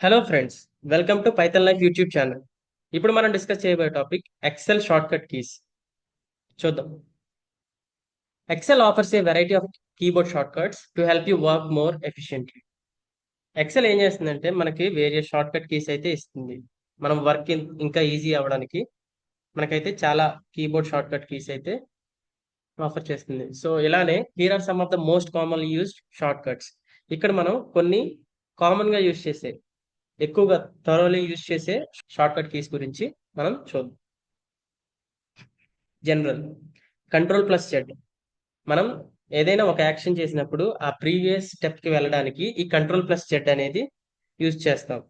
Hello friends, welcome to Python Life YouTube channel. ఇప్పుడు మనం discuss చేయబోయే టాపిక్ ఎక్సెల్ షార్ట్కట్ కీస్. చూద్దాం. Excel offers a variety of keyboard shortcuts to help you work more efficiently. Excel ఏం చేస్తుందంటే మనకి various shortcut keys అయితే ఇస్తుంది. మనం వర్క్ ఇంకా ఈజీ అవ్వడానికి మనకైతే చాలా కీబోర్డ్ షార్ట్కట్ కీస్ అయితే ఆఫర్ చేస్తుంది. సో ఇలానే here are some of the most commonly used shortcuts. ఇక్కడ మనం కొన్ని కామన్ గా యూజ్ చేసే ఎక్కువగా థరోలీ యూజ్ చేసే షార్ట్కట్ కీస్ గురించి మనం చూద్దాం. General control plus Z. మనం ఏదైనా ఒక యాక్షన్ చేసినప్పుడు ఆ ప్రీవియస్ స్టెప్ కి వెళ్ళడానికి ఈ కంట్రోల్ ప్లస్ జెడ్ అనేది యూజ్ చేస్తాం.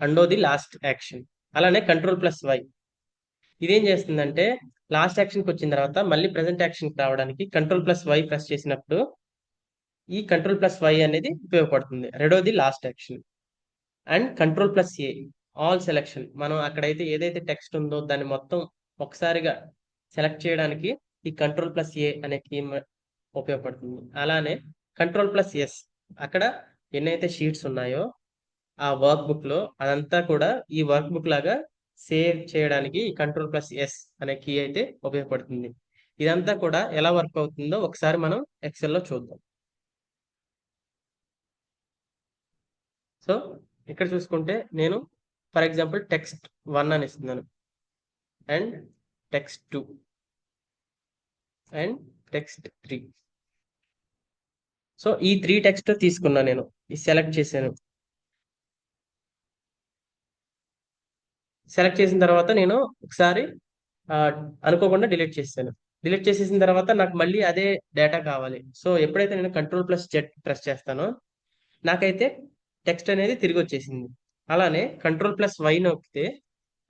అండో ది లాస్ట్ యాక్షన్. అలానే కంట్రోల్ ప్లస్ వై. ఇదేం చేస్తుందంటే లాస్ట్ యాక్షన్ కి వచ్చిన తర్వాత మళ్ళీ ప్రెసెంట్ యాక్షన్ కి రావడానికి కంట్రోల్ ప్లస్ వై ప్రెస్ చేసినప్పుడు ఈ కంట్రోల్ ప్లస్ వై అనేది ఉపయోగపడుతుంది. రెండోది last action. And control plus A all selection. మనం అక్కడైతే ఏదైతే టెక్స్ట్ ఉందో దాన్ని మొత్తం ఒకసారిగా సెలెక్ట్ చేయడానికి ఈ కంట్రోల్ ప్లస్ ఏ అనే కీ ఉపయోగపడుతుంది. అలానే కంట్రోల్ ప్లస్ ఎస్, అక్కడ ఎన్నైతే షీట్స్ ఉన్నాయో ఆ వర్క్ బుక్ లో అదంతా కూడా ఈ వర్క్ బుక్ లాగా సేవ్ చేయడానికి ఈ కంట్రోల్ ప్లస్ ఎస్ అనే కీ అయితే ఉపయోగపడుతుంది. ఇదంతా కూడా ఎలా వర్క్ అవుతుందో ఒకసారి మనం ఎక్సెల్ లో చూద్దాం. సో ఇక్కడ చూసుకుంటే నేను ఫర్ ఎగ్జాంపుల్ టెక్స్ట్ 1 అని ఇస్తున్నాను, and text 2 and text 3. So ఈ 3 టెక్స్ట్ తీసుకున్నా, నేను ఈ సెలెక్ట్ చేశాను. సెలెక్ట్ చేసిన తర్వాత నేను ఒకసారి ఆ, అనుకోకుండా డిలీట్ చేశాను. డిలీట్ చేసేసిన తర్వాత నాకు మళ్ళీ అదే డేటా కావాలి. సో ఎప్పుడైతే నేను కంట్రోల్ ప్లస్ జెడ్ ప్రెస్ చేస్తానో నాకైతే టెక్స్ట్ అనేది తిరిగి వచ్చేసింది. అలానే కంట్రోల్ ప్లస్ వై నొక్కితే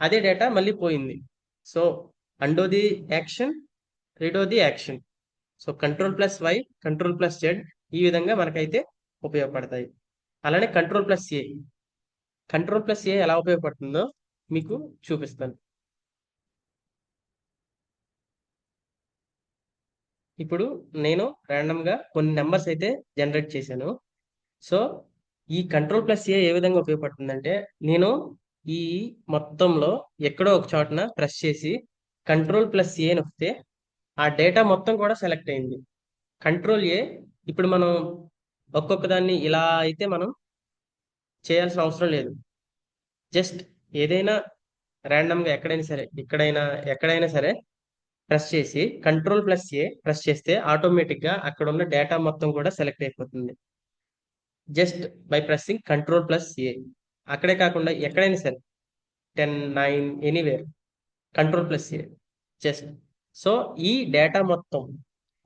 అదే డేటా మళ్ళీ పోయింది. So undo the action, redo the action. So control plus Y, control plus Z ఈ విధంగా మనకైతే ఉపయోగపడతాయి. అలానే కంట్రోల్ ప్లస్ ఏ ఎలా ఉపయోగపడుతుందో మీకు చూపిస్తాను. ఇప్పుడు నేను random గా కొన్ని నెంబర్స్ అయితే జనరేట్ చేశాను. సో ఈ కంట్రోల్ ప్లస్ ఏ విధంగా ఉపయోగపడుతుందంటే నేను ఈ మొత్తంలో ఎక్కడో ఒక చోటన ప్రెస్ చేసి కంట్రోల్ ప్లస్ ఏ నొక్కితే ఆ డేటా మొత్తం కూడా సెలెక్ట్ అయింది. Control A. ఇప్పుడు మనం ఒక్కొక్క దాన్ని ఇలా అయితే మనం చేయాల్సిన అవసరం లేదు. జస్ట్ ఏదైనా గా ఎక్కడైనా సరే, ఎక్కడైనా సరే ప్రెస్ చేసి కంట్రోల్ ప్లస్ ఏ ప్రెస్ చేస్తే ఆటోమేటిక్ గా అక్కడ ఉన్న డేటా మొత్తం కూడా సెలెక్ట్ అయిపోతుంది. Just by pressing control plus A. అక్కడే కాకుండా ఎక్కడైనా సరే 10, 9 anywhere control plus A just. So ఈ డేటా మొత్తం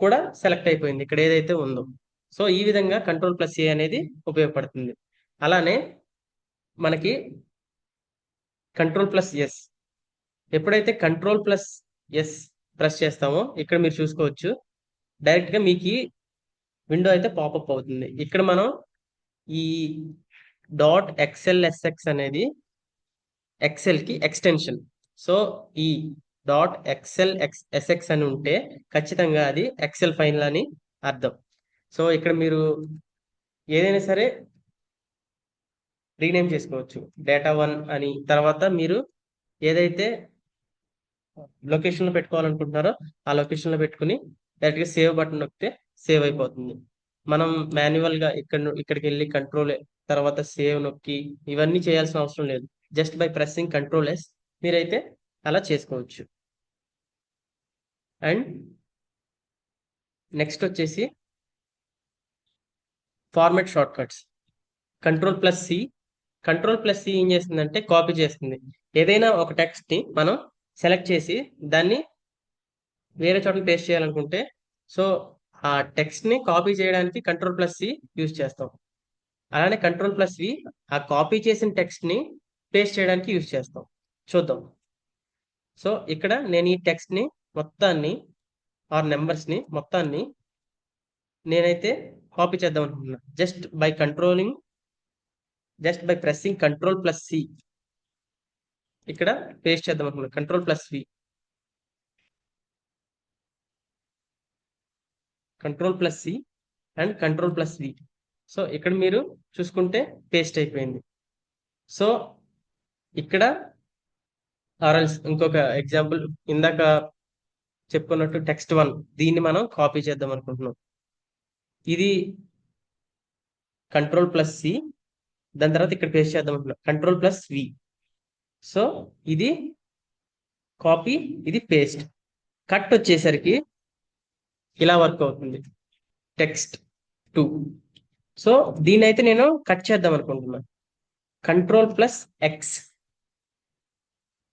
కూడా సెలెక్ట్ అయిపోయింది ఇక్కడ ఏదైతే ఉందో. సో ఈ విధంగా కంట్రోల్ ప్లస్ ఏ అనేది ఉపయోగపడుతుంది. అలానే మనకి కంట్రోల్ ప్లస్ ఎస్. ఎప్పుడైతే కంట్రోల్ ప్లస్ ఎస్ ప్రెస్ చేస్తామో ఇక్కడ మీరు చూసుకోవచ్చు, డైరెక్ట్ గా మీకు విండో అయితే పాపప్ అవుతుంది. ఇక్కడ మనం ఈ .xlsx అనేది ఎక్సెల్ కి ఎక్స్టెన్షన్. సో ఈ .xlsx అని ఉంటే ఖచ్చితంగా అది ఎక్సెల్ ఫైల్ అని అర్థం. సో ఇక్కడ మీరు ఏదైనా సరే రీనేమ్ చేసుకోవచ్చు. డేటా 1 అని తర్వాత మీరు ఏదైతే లొకేషన్ లో పెట్టుకోవాలనుకుంటున్నారో ఆ లొకేషన్ లో పెట్టుకుని డైరెక్ట్ గా సేవ్ బటన్ నొక్కితే సేవ్ అయిపోతుంది. మనం మాన్యువల్ గా ఇక్కడికి వెళ్ళి కంట్రోల్ తర్వాత సేవ్ నొక్కి ఇవన్నీ చేయాల్సిన అవసరం లేదు. Just by pressing control S మీరైతే అలా చేసుకోవచ్చు. అండ్ నెక్స్ట్ వచ్చేసి format shortcuts. Control plus C. Control plus C ఏం చేస్తుందంటే కాపీ చేస్తుంది. ఏదైనా ఒక టెక్స్ట్ ని మనం సెలెక్ట్ చేసి దాన్ని వేరే చోట పేస్ట్ చేయాలనుకుంటే సో ఆ టెక్స్ట్ ని కాపీ చేయడానికి కంట్రోల్ ప్లస్ సి యూజ్ చేస్తాం. అలానే కంట్రోల్ ప్లస్ వి ఆ కాపీ చేసిన టెక్స్ట్ ని పేస్ట్ చేయడానికి యూజ్ చేస్తాం. చూద్దాం. సో ఇక్కడ నేను ఈ టెక్స్ట్ ని మొత్తాన్ని నెంబర్స్ ని మొత్తాన్ని నేనైతే కాపీ చేద్దాం అనుకుంటున్నా. Just by pressing control plus C ఇక్కడ పేస్ట్ చేద్దాం అనుకున్నాను. Control plus V, control plus C and control plus V. So ఇక్కడ మీరు చూసుకుంటే పేస్ట్ అయిపోయింది. సో ఇక్కడ ఆర్ఎల్స్ ఇంకొక ఎగ్జాంపుల్ ఇందాక చెప్పుకున్నట్టు text1 దీన్ని మనం కాపీ చేద్దాం అనుకుంటున్నాం. ఇది Ctrl+C, దాని తర్వాత ఇక్కడ పేస్ట్ చేద్దాం అనుకుంటున్నాం Ctrl+V. సో ఇది కాపీ, ఇది పేస్ట్. కట్ వచ్చేసరికి ఇలా వర్క్ అవుతుంది text2. సో దీన్ని అయితే నేను కట్ చేద్దాం అనుకుంటున్నాను Ctrl+X,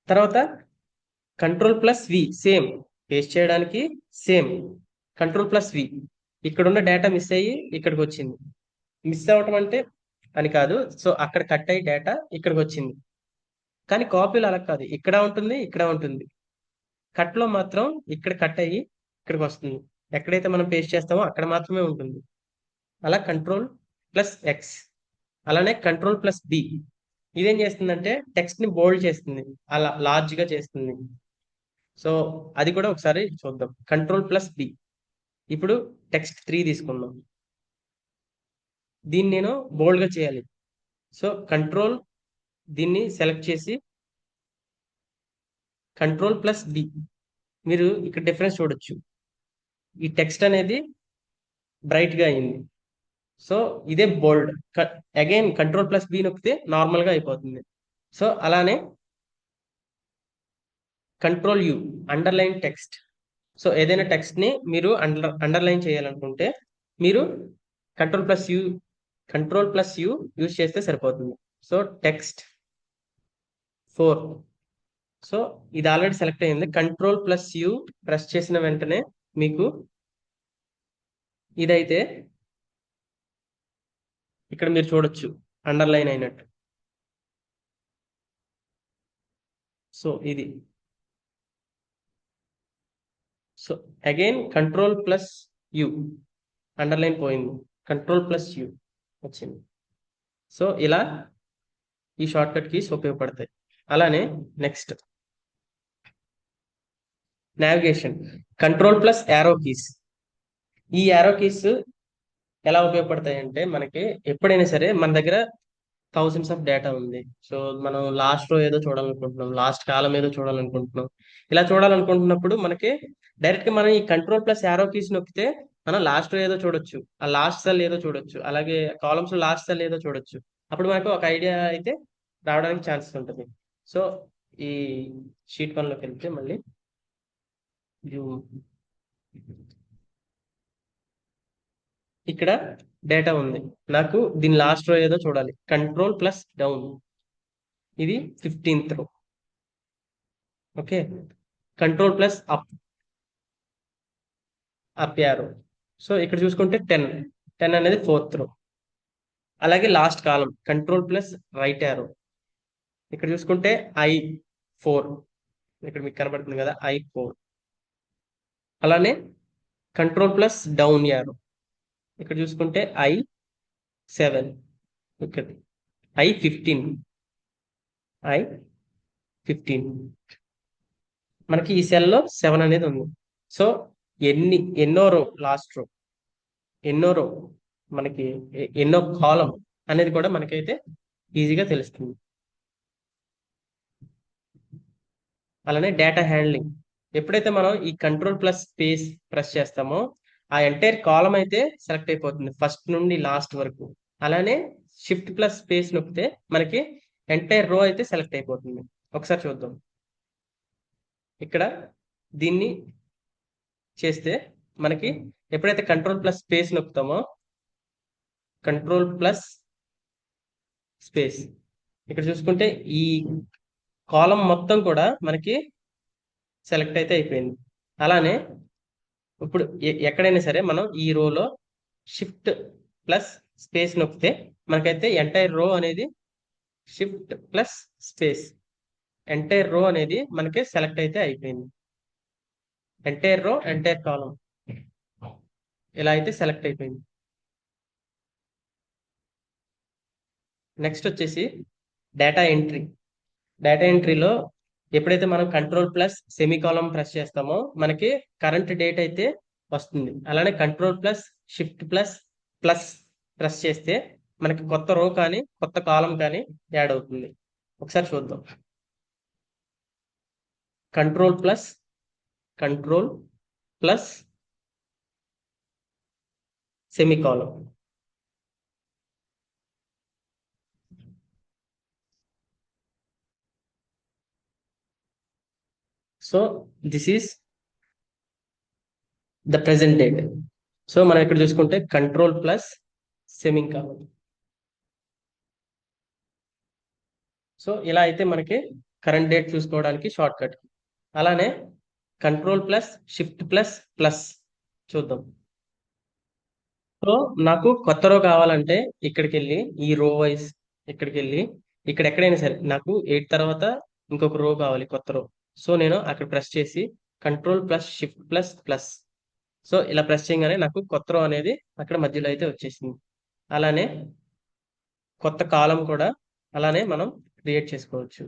తర్వాత Ctrl+V, సేమ్ పేస్ట్ చేయడానికి సేమ్ Ctrl+V. ఇక్కడ ఉన్న డేటా మిస్ అయ్యి ఇక్కడికి వచ్చింది. మిస్ అవ్వటం అంటే అని కాదు, సో అక్కడ కట్ అయ్యి డేటా ఇక్కడికి వచ్చింది. కానీ కాపీలో అలా కాదు, ఇక్కడ ఉంటుంది, ఇక్కడ ఉంటుంది. కట్ లో మాత్రం ఇక్కడ కట్ అయ్యి ఇక్కడికి వస్తుంది. ఎక్కడైతే మనం పేస్ట్ చేస్తామో అక్కడ మాత్రమే ఉంటుంది. అలా Ctrl+X, అలానే Ctrl+B. ఇదేం చేస్తుందంటే టెక్స్ట్ ని బోల్డ్ చేస్తుంది, అలా లార్జ్ గా చేస్తుంది. సో అది కూడా ఒకసారి చూద్దాం. Ctrl+B. ఇప్పుడు text3 తీసుకుందాం. దీన్ని నేను బోల్డ్ గా చేయాలి. సో దీన్ని సెలెక్ట్ చేసి Ctrl+B. మీరు ఇక్కడ డిఫరెన్స్ చూడొచ్చు, ఈ టెక్స్ట్ అనేది బ్రైట్ గా అయింది. సో ఇదే బోల్డ్. అగైన్ Ctrl+B నొక్కితే నార్మల్ గా అయిపోతుంది. సో అలానే Ctrl+U, అండర్లైన్ టెక్స్ట్. సో ఏదైనా టెక్స్ట్ ని మీరు అండర్లైన్ చేయాలనుకుంటే మీరు Ctrl+U యూజ్ చేస్తే సరిపోతుంది. So text4. సో ఇది ఆల్రెడీ సెలెక్ట్ అయింది. Ctrl+U ప్రెస్ చేసిన వెంటనే మీకు ఇదైతే ఇక్కడ మీరు చూడొచ్చు అండర్లైన్ అయినట్టు. సో ఇది. సో అగైన్ Ctrl+U, అండర్లైన్ పోయింది, Ctrl+U వచ్చింది. సో ఇలా ఈ షార్ట్ కట్ కీస్ ఉపయోగపడతాయి. అలానే నెక్స్ట్ నావిగేషన్, Ctrl+Arrow కీస్. ఈ యారో కీస్ ఎలా ఉపయోగపడతాయి అంటే మనకి ఎప్పుడైనా సరే మన దగ్గర థౌసండ్స్ ఆఫ్ డేటా ఉంది. సో మనం లాస్ట్ లో ఏదో చూడాలనుకుంటున్నాం, లాస్ట్ కాలం ఏదో చూడాలనుకుంటున్నాం. ఇలా చూడాలనుకుంటున్నప్పుడు మనకి డైరెక్ట్ గా మనం ఈ Ctrl+Arrow కీస్ నొక్కితే మనం లాస్ట్ లో ఏదో చూడొచ్చు, ఆ లాస్ట్ సెల్ ఏదో చూడొచ్చు, అలాగే కాలమ్స్ లో లాస్ట్ సెల్ ఏదో చూడొచ్చు. అప్పుడు మనకు ఒక ఐడియా అయితే రావడానికి ఛాన్సెస్ ఉంటుంది. సో ఈ షీట్ 1 లోకి వెళ్తే మళ్ళీ ఇక్కడ డేటా ఉంది, నాకు దీని లాస్ట్ రో ఏదో చూడాలి. Ctrl+Down, ఇది 15th రో. Okay, Ctrl+Up, up arrow. So ఇక్కడ చూసుకుంటే 10 అనేది 4th రో. అలాగే లాస్ట్ కాలం Ctrl+Right యారో. ఇక్కడ చూసుకుంటే I4, ఇక్కడ మీకు కనబడుతుంది కదా I4. అలానే Ctrl+Down యారో. ఇక్కడ చూసుకుంటే I7, ఇక్కడ I15. మనకి ఈ సెల్లో 7 అనేది ఉంది. సో ఎన్నో రో, లాస్ట్ రో, ఎన్నో రో, మనకి ఎన్నో కాలం అనేది కూడా మనకైతే ఈజీగా తెలుస్తుంది. అలానే డేటా హ్యాండ్లింగ్, ఎప్పుడైతే మనం ఈ Ctrl+Space ప్రెస్ చేస్తామో ఆ ఎంటైర్ కాలం అయితే సెలెక్ట్ అయిపోతుంది ఫస్ట్ నుండి లాస్ట్ వరకు. అలానే Shift+Space నొక్కితే మనకి ఎంటైర్ రో అయితే సెలెక్ట్ అయిపోతుంది. ఒకసారి చూద్దాం. ఇక్కడ దీన్ని చేస్తే మనకి ఎప్పుడైతే Ctrl+Space నొక్కుతామో Ctrl+Space, ఇక్కడ చూసుకుంటే ఈ కాలం మొత్తం కూడా మనకి సెలెక్ట్ అయితే అయిపోయింది. అలానే ఇప్పుడు ఎక్కడైనా సరే మనం ఈ రోలో Shift+Space నొక్కితే మనకైతే ఎంటైర్ రో అనేది Shift+Space, ఎంటైర్ రో అనేది మనకి సెలెక్ట్ అయితే అయిపోయింది. ఎంటైర్ రో, ఎంటైర్ కాలం ఇలా అయితే సెలెక్ట్ అయిపోయింది. నెక్స్ట్ వచ్చేసి డేటా ఎంట్రీ. డేటా ఎంట్రీలో ఎప్పుడైతే మనం Ctrl+Semicolon ప్రెస్ చేస్తామో మనకి కరెంట్ డేట్ అయితే వస్తుంది. అలానే Ctrl+Shift++ ప్రెస్ చేస్తే మనకి కొత్త రో కానీ కొత్త కాలం కానీ యాడ్ అవుతుంది. ఒకసారి చూద్దాం. Control plus control plus సెమికాలం. So this is the present date. So మనం ఇక్కడ చూసుకుంటే కంట్రోల్ ప్లస్ సెమికాలం. సో ఇలా అయితే మనకి కరెంట్ డేట్ చూసుకోవడానికి షార్ట్ కట్. అలానే control plus shift plus plus చూద్దాం. సో నాకు కొత్త రో కావాలంటే ఇక్కడికి వెళ్ళి ఈ రో వైస్ ఇక్కడికి వెళ్ళి ఇక్కడ ఎక్కడైనా సరే నాకు 8 తర్వాత ఇంకొక రో కావాలి, కొత్త రో. సో నేను అక్కడ ప్రెస్ చేసి control plus shift plus plus, so ఇలా ప్రెస్ చేయగానే నాకు కొత్త రో అనేది అక్కడ మధ్యలో అయితే వచ్చేసింది. అలానే కొత్త కాలం కూడా అలానే మనం క్రియేట్ చేసుకోవచ్చు.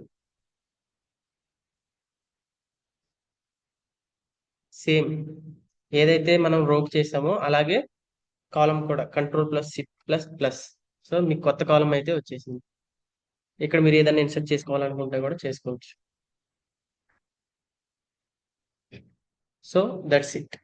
సేమ్ ఏదైతే మనం రోక్ చేసామో అలాగే కాలం కూడా control plus shift plus plus. So మీకు కొత్త కాలం అయితే వచ్చేసింది. ఇక్కడ మీరు ఏదైనా ఇన్సర్ట్ చేసుకోవాలనుకుంటే కూడా చేసుకోవచ్చు. So that's it.